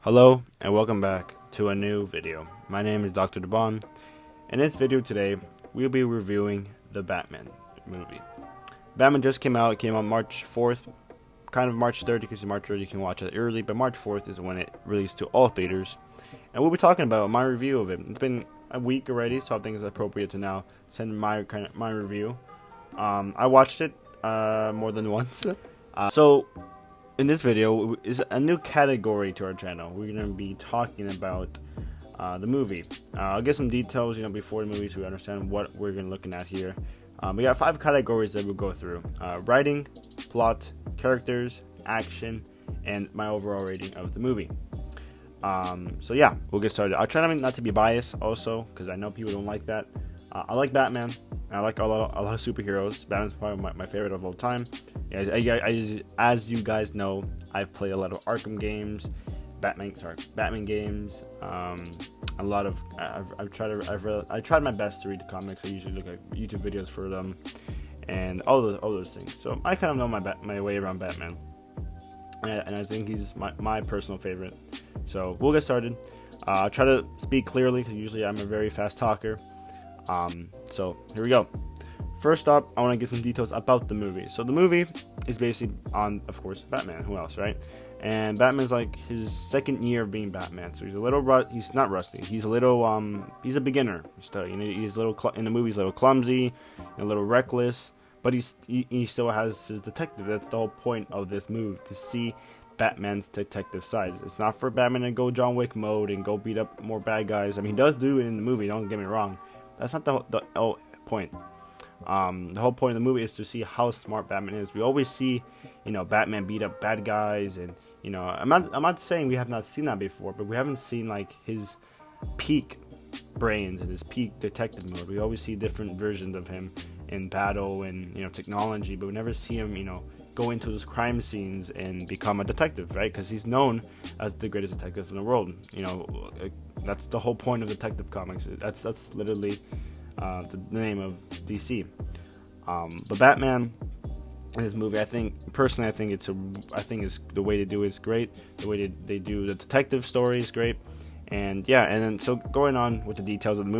Hello and welcome back to a new video. My name is Dr. Debon. In this video today, we'll be reviewing the Batman movie. Batman just came out. It came out March 4th, kind of March 30th because March 30th you can watch it early, but March 4th is when it released to all theaters. And we'll be talking about my review of it. It's been a week already, so I think it's appropriate to now send my review. I watched it more than once. So in this video is a new category to our channel. We're going to be talking about the movie. I'll get some details, before the movie so we understand what we're going to be looking at here. We got 5 categories that we'll go through. Writing, plot, characters, action, and my overall rating of the movie. So yeah, we'll get started. I'll try not to be biased also, because I know people don't like that. I like Batman. I like a lot of superheroes. Batman's probably my favorite of all time. As you guys know, I've played a lot of Arkham games, Batman games. A lot of I've tried my best to read the comics. I usually look at YouTube videos for them, and all those things. So I kind of know my way around Batman, and I think he's my personal favorite. So we'll get started. I'll try to speak clearly because usually I'm a very fast talker. So here we go. First up, I want to give some details about the movie. So the movie is basically on, of course, Batman. Who else, right? And Batman's like his second year of being Batman, so he's a little he's not rusty. He's a little he's a beginner. Still, he's a little in the movie. He's a little clumsy, a little reckless, but he still has his detective. That's the whole point of this movie, to see Batman's detective side. It's not for Batman to go John Wick mode and go beat up more bad guys. I mean, he does do it in the movie. Don't get me wrong. That's not the whole point. The whole point of the movie is to see how smart Batman is. We always see, Batman beat up bad guys, and I'm not saying we have not seen that before, but we haven't seen like his peak brains and his peak detective mode. We always see different versions of him in battle and technology, but we never see him go into those crime scenes and become a detective, right? Because he's known as the greatest detective in the world. That's the whole point of Detective Comics. That's literally the name of DC. But Batman in this movie, I think it's the way they do it is great. The way they do the detective story is great. And yeah, and then so going on with the details of the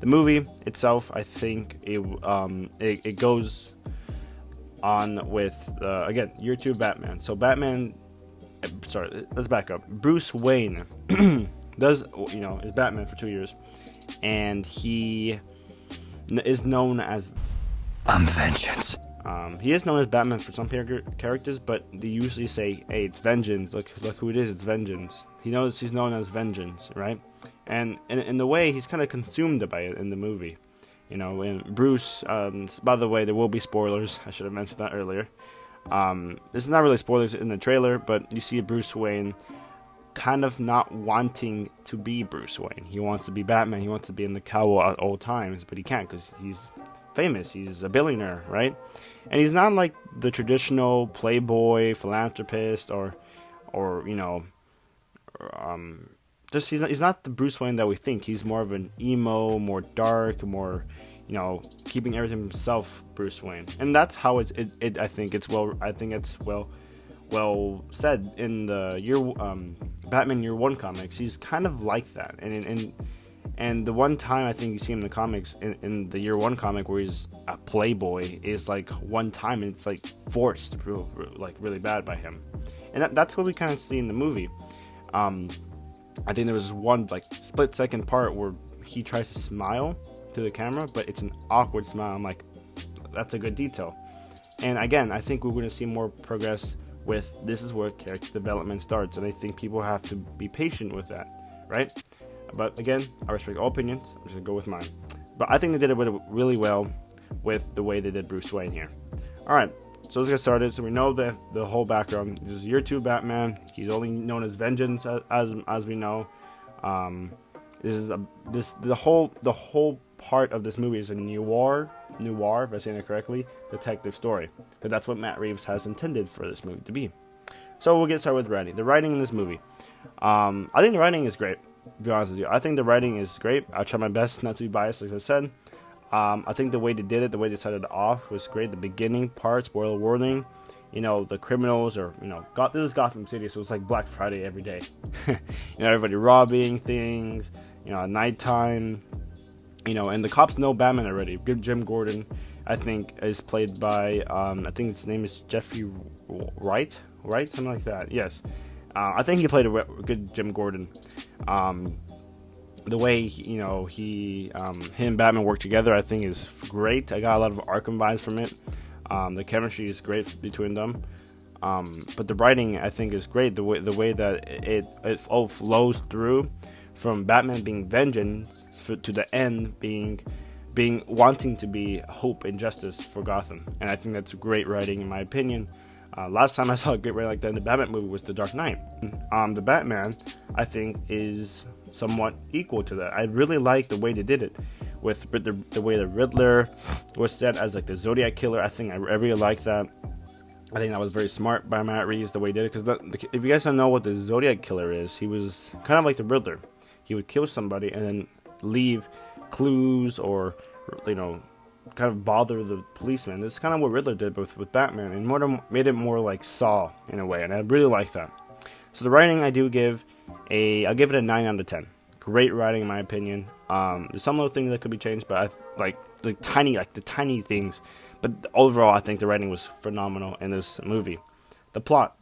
movie itself, I think it goes on with again, year 2 Batman. So let's back up. Bruce Wayne is Batman for 2 years, and he is known as Vengeance. He is known as Batman for some characters, but they usually say, "Hey, it's Vengeance. Look who it is. It's Vengeance." He's known as Vengeance, right? And in the way, he's kind of consumed by it in the movie. And Bruce. By the way, there will be spoilers. I should have mentioned that earlier. This is not really spoilers in the trailer, but you see Bruce Wayne kind of not wanting to be Bruce Wayne. He wants to be Batman. He wants to be in the cowl at all times, but he can't because he's famous. He's a billionaire, right? And he's not like the traditional playboy philanthropist just he's not the Bruce Wayne that we think. He's more of an emo, more dark, more keeping everything himself Bruce Wayne. And that's how I think it's well said in the Batman Year 1 comics. He's kind of like that, and the one time I think you see him in the comics in the Year 1 comic where he's a playboy is like one time, and it's like forced, really bad by him, and that's what we kind of see in the movie. I think there was one like split-second part where he tries to smile to the camera, but it's an awkward smile. I'm like, that's a good detail. And again, I think we're going to see more progress with this is where character development starts, and I think people have to be patient with that, right? But again, I respect all opinions. I'm just going to go with mine. But I think they did it really well with the way they did Bruce Wayne here. Alright, so let's get started. So we know the whole background. This is year 2 Batman. He's only known as Vengeance, as we know. The whole part of this movie is a noir, if I'm saying it correctly, detective story. But that's what Matt Reeves has intended for this movie to be. So we'll get started with writing. The writing in this movie. I think the writing is great, to be honest with you. I think the writing is great. I'll try my best not to be biased, like I said. I think the way they did it, the way they started it off was great. The beginning part, spoiler warning, the criminals, or this is Gotham City, so it's like Black Friday every day. Everybody robbing things, at nighttime, and the cops know Batman already. Good Jim Gordon, I think, is played by I think his name is Jeffrey Wright, something like that. Yes, I think he played a good Jim Gordon. The way he and Batman work together, I think, is great. I got a lot of Arkham vibes from it. The chemistry is great between them. But the writing, I think, is great. The way that it all flows through, from Batman being vengeance to the end being wanting to be hope and justice for Gotham. And I think that's great writing, in my opinion. Last time I saw a great writing like that in the Batman movie was The Dark Knight. The Batman, I think, is somewhat equal to that. I really like the way they did it, with the way the Riddler was set as like the Zodiac killer. I think I really like that. I think that was very smart by Matt Reeves, the way he did it. Because if you guys don't know what the Zodiac killer is, he was kind of like the Riddler. He would kill somebody and then leave clues, or kind of bother the policeman. This is kind of what Riddler did with Batman, and made it more like Saw in a way, and I really like that. So the writing, I'll give it a 9 out of 10. Great writing, in my opinion. There's some little things that could be changed, but I like the tiny things. But overall, I think the writing was phenomenal in this movie. The plot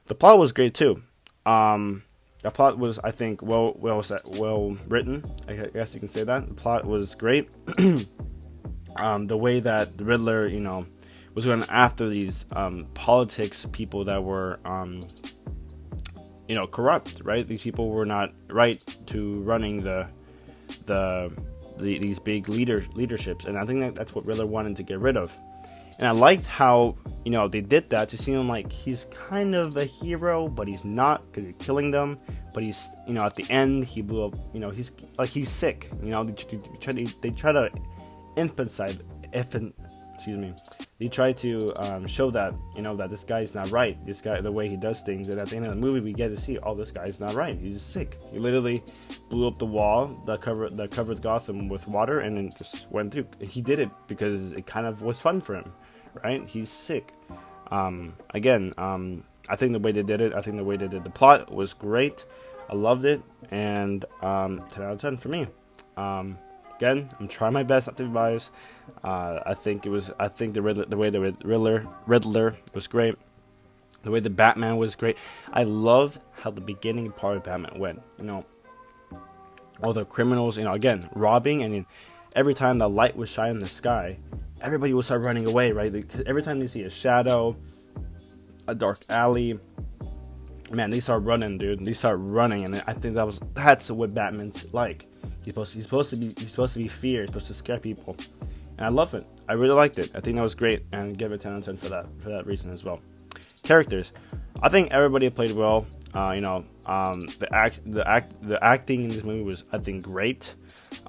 was great too. The plot was, I think, well written. I guess you can say that. The plot was great. The way that the Riddler, was going after these politics people that were, corrupt, right? These people were not right to running these big leaderships, and I think that's what Riddler wanted to get rid of. And I liked how they did that to see him like he's kind of a hero, but he's not, because he's killing them. But he's at the end he blew up. He's sick. They try to emphasize. They try to show that that this guy's not right. This guy, the way he does things, and at the end of the movie we get to see, oh, this guy's not right. He's sick. He literally blew up the wall that covered Gotham with water, and then just went through. He did it because it kind of was fun for him, right? He's sick. I think the way they did it, the plot was great. I loved it, and 10 out of 10 for me. Again, I'm trying my best not to be biased. I think the way the Riddler was great. The way the Batman was great. I love how the beginning part of Batman went. All the criminals, again, robbing, and every time the light would shine in the sky, everybody would start running away, right? Because every time they see a shadow, a dark alley, man, they start running, dude. They start running, and I think that's what Batman's like. He's supposed to be fear. He's supposed to scare people, and I love it. I really liked it. I think that was great, and give it 10 out of 10 for that reason as well. Characters, I think everybody played well. The acting in this movie was, I think, great.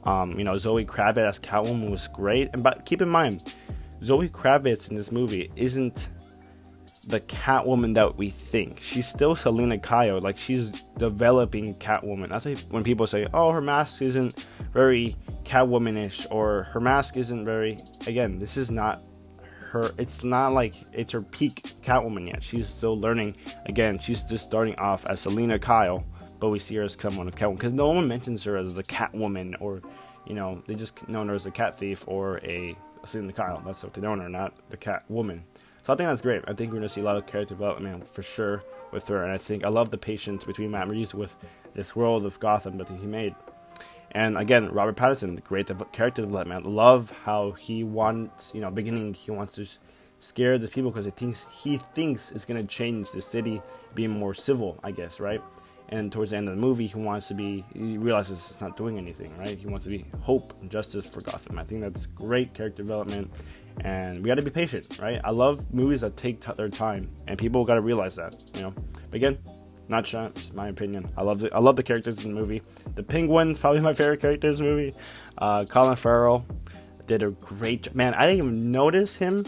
Zoe Kravitz as Catwoman was great, but keep in mind, Zoe Kravitz in this movie isn't the Catwoman that we think. She's still Selina Kyle. Like, she's developing Catwoman. That's like when people say, oh, her mask isn't very Catwomanish, or her mask isn't very, again, this is not her. It's not like it's her peak Catwoman yet. She's still learning. Again, she's just starting off as Selina Kyle, but we see her as someone of Catwoman, because no one mentions her as the Catwoman, or they just know her as a cat thief or a Selina Kyle. That's what they know her, not the Catwoman. So I think that's great. I think we're going to see a lot of character development for sure with her. And I love the patience between Matt Reeves with this world of Gotham that he made. And again, Robert Pattinson, great character development. I love how he wants, beginning, he wants to scare the people because he thinks it's going to change the city, being more civil, I guess, right? And towards the end of the movie, he realizes it's not doing anything, right? He wants to be hope and justice for Gotham. I think that's great character development, and we got to be patient, right? I love movies that take their time, and people got to realize that, But again, not sure, it's my opinion. I love the characters in the movie. The Penguin's probably my favorite character in this movie. Colin Farrell did a great job. Man, I didn't even notice him.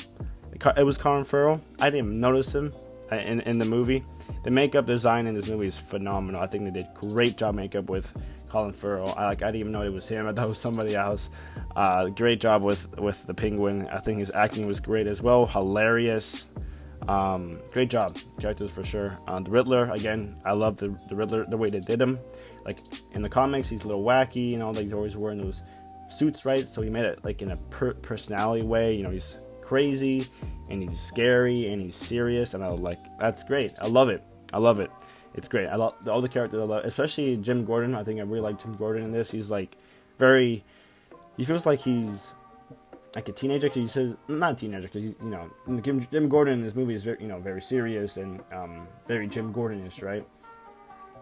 It was Colin Farrell. I didn't even notice him in the movie. The makeup design in this movie is phenomenal. I think they did great job makeup with Colin Farrell. I didn't even know it was him. I thought it was somebody else. Great job with the Penguin. I think his acting was great as well. Hilarious. Great job, characters for sure. The Riddler, again, I love the Riddler, the way they did him. Like in the comics, he's a little wacky, like he's always wearing those suits, right? So he made it like in a personality way. He's crazy and he's scary and he's serious, and that's great. I love it. It's great. I love all the characters. I love, especially Jim Gordon. I think I really like Jim Gordon in this. He's like he feels like he's like a teenager. Cause he says not a teenager, because he's Jim Gordon in this movie is very serious and very Jim Gordonish, right?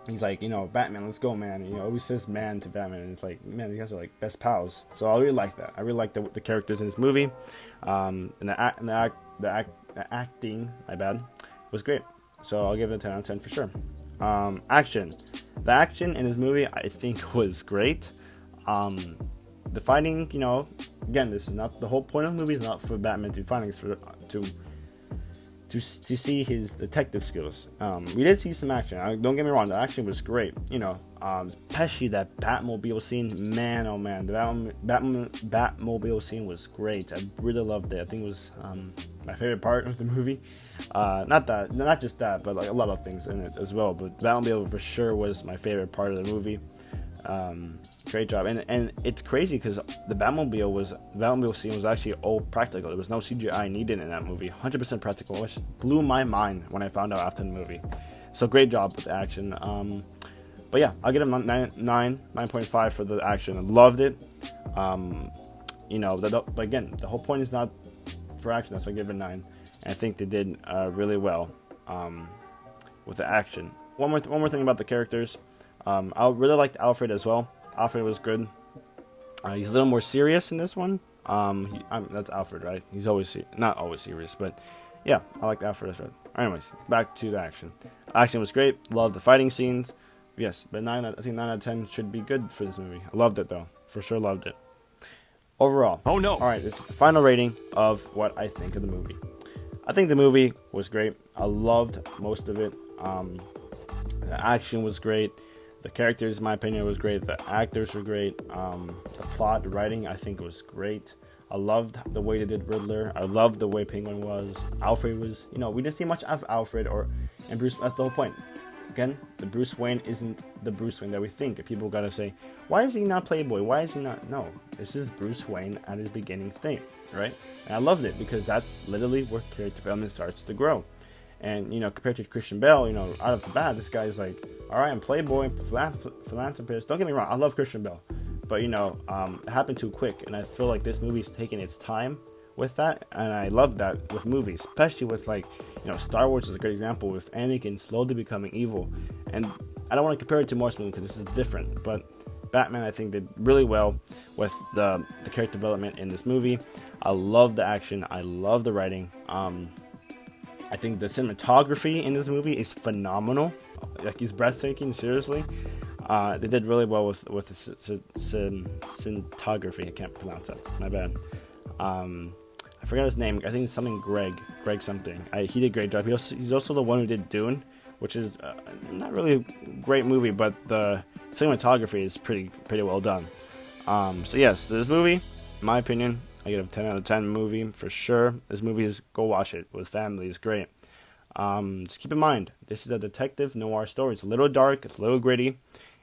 He's like, Batman, let's go, man. He always says man to Batman, and it's like, man, these guys are like best pals. So I really like that. I really like the characters in this movie, and the acting, my bad, was great. So I'll give it a 10 out of 10 for sure. Action. The action in this movie, I think, was great. The fighting, again, this is not the whole point of the movie. Is not for Batman to fighting. It's for to see his detective skills. We did see some action. Don't get me wrong, the action was great. Especially that Batmobile scene. Man, oh man, the Batmobile scene was great. I really loved it. I think it was my favorite part of the movie. Not just that, but like a lot of things in it as well. But Batmobile for sure was my favorite part of the movie. Great job, and it's crazy because the Batmobile scene was actually all practical. There was no CGI needed in that movie. 100% practical, which blew my mind when I found out after the movie. So great job with the action. But yeah, I'll give it 9.5 for the action. I loved it. Again, the whole point is not for action. That's why I give it 9. And I think they did really well with the action. One more thing about the characters. I really liked Alfred as well. Alfred was good. He's a little more serious in this one. That's Alfred, right? He's not always serious, but yeah, I like Alfred as well. Anyways, back to the action. Action was great. Loved the fighting scenes. Yes, but I think 9 out of 10 should be good for this movie. I loved it though. For sure loved it. Overall. Oh no. Alright, it's the final rating of what I think of the movie. I think the movie was great. I loved most of it. The action was great. The characters, in my opinion, was great. The actors were great. The plot, the writing, I think was great. I loved the way they did Riddler. I loved the way Penguin was. Alfred was, we didn't see much of Alfred and Bruce. That's the whole point. Again, the Bruce Wayne isn't the Bruce Wayne that we think. People gotta say, why is he not Playboy? Why is he not? No, this is Bruce Wayne at his beginning state, right? And I loved it because that's literally where character development starts to grow. And, compared to Christian Bale, out of the bat, this guy's like, all right, I'm Playboy, philanthropist. Don't get me wrong, I love Christian Bale. But, it happened too quick. And I feel like this movie's taking its time with that. And I love that with movies, especially with, Star Wars is a great example with Anakin slowly becoming evil. And I don't want to compare it to Morse movie because this is different. But Batman, I think, did really well with the character development in this movie. I love the action. I love the writing. I think the cinematography in this movie is phenomenal. Like, it's breathtaking, seriously. They did really well with the cinematography. I can't pronounce that. My bad. I forgot his name. I think it's something Greg something. He did a great job. He's also the one who did Dune, which is not really a great movie, but the cinematography is pretty well done. So yes, this movie, in my opinion, I give it a 10 out of 10 movie for sure. This movie is, go watch it with family. It's great. Just keep in mind, this is a detective noir story. It's a little dark. It's a little gritty.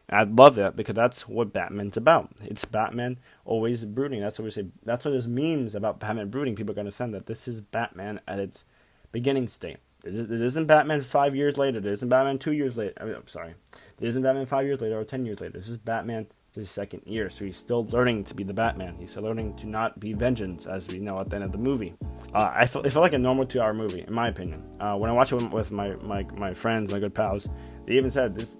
And I love that because that's what Batman's about. It's Batman always brooding. That's what we say. That's why there's memes about Batman brooding. People are going to send that this is Batman at its beginning state. It isn't Batman 5 years later. It isn't Batman 2 years later. I'm sorry. It isn't Batman 5 years later or 10 years later. This is Batman his second year, so he's still learning to be the Batman. He's still learning to not be vengeance, as we know at the end of the movie. It felt like a normal 2-hour movie, in my opinion. When I watched it with my friends, my good pals, they even said this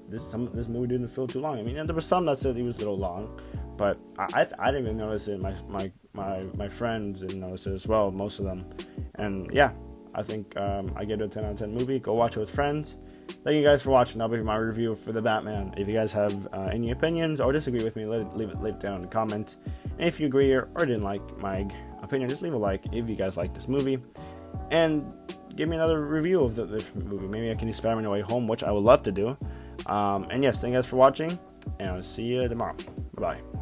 movie didn't feel too long. I mean, and there were some that said it was a little long, but I didn't even notice it. My friends didn't notice it as well, most of them. And yeah, I think I give it a 10 out of 10 movie. Go watch it with friends. Thank you guys for watching. That'll be my review for the Batman. If you guys have any opinions or disagree with me, leave it down in the comment. And if you agree or didn't like my opinion, just leave a like if you guys like this movie. And give me another review of this movie. Maybe I can do Spider-Man No Way Home, which I would love to do. And yes, thank you guys for watching. And I'll see you tomorrow. Bye-bye.